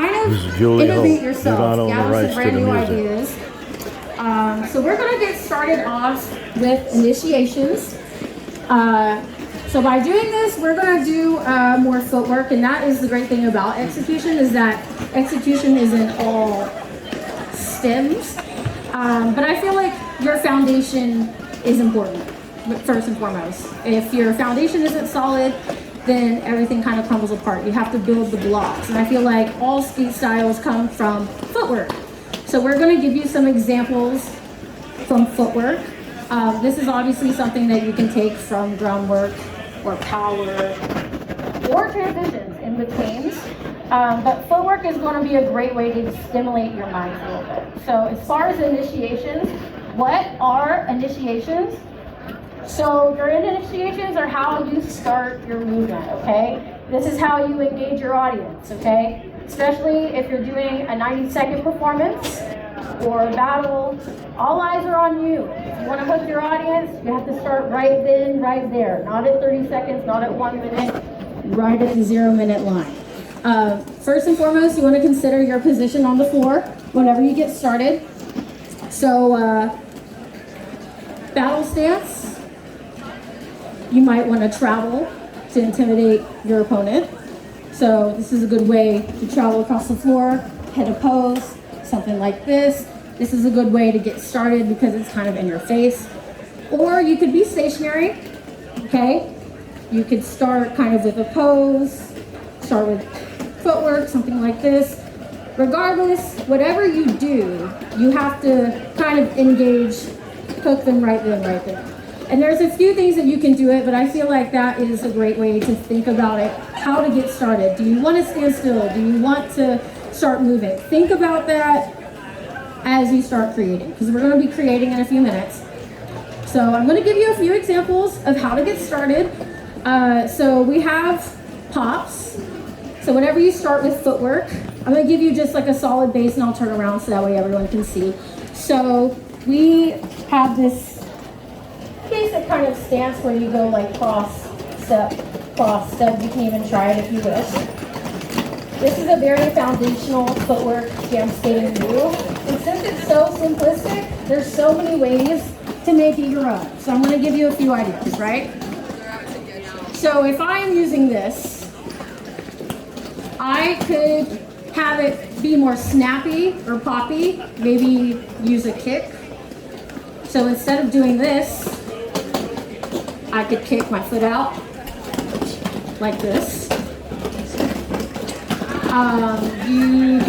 kind of This is Julie innovate Holt. yourself, You're not on the gather rights some to brand the new music. ideas. So we're gonna get started off with initiations. So by doing this, we're gonna do more footwork, and that is the great thing about execution, is that execution is in all stems. But I feel like your foundation is important, first and foremost. If your foundation isn't solid, then everything kind of crumbles apart. You have to build the blocks. And I feel like all skate styles come from footwork. So we're gonna give you some examples from footwork. This is obviously something that you can take from drum work or power or transitions in betweens. But footwork is going to be a great way to stimulate your mind a little bit. So as far as initiations, what are initiations? So your initiations are how you start your movement, okay? This is how you engage your audience, okay? Especially if you're doing a 90-second performance or a battle, all eyes are on you. If you want to hook your audience, you have to start right then, right there. Not at 30 seconds, not at 1 minute, right at the 0-minute line. First and foremost, you want to consider your position on the floor whenever you get started. So, battle stance. You might want to travel to intimidate your opponent. So this is a good way to travel across the floor, head a pose, something like this. This is a good way to get started because it's kind of in your face. Or you could be stationary, okay? You could start kind of with a pose, start with footwork, something like this. Regardless, whatever you do, you have to kind of engage, hook them right then, right there. And there's a few things that you can do it, but I feel like that is a great way to think about it, how to get started. Do you want to stand still? Do you want to start moving? Think about that as you start creating, because we're going to be creating in a few minutes. So I'm going to give you a few examples of how to get started. So we have pops. So whenever you start with footwork, I'm going to give you just like a solid base and I'll turn around so that way everyone can see. So we have this basic kind of stance where you go like cross, step. You can even try it if you wish. This is a very foundational footwork jam skating move. And since it's so simplistic, there's so many ways to make it your own. So I'm going to give you a few ideas, right? So if I'm using this, I could have it be more snappy or poppy, maybe use a kick. So instead of doing this, I could kick my foot out like this. You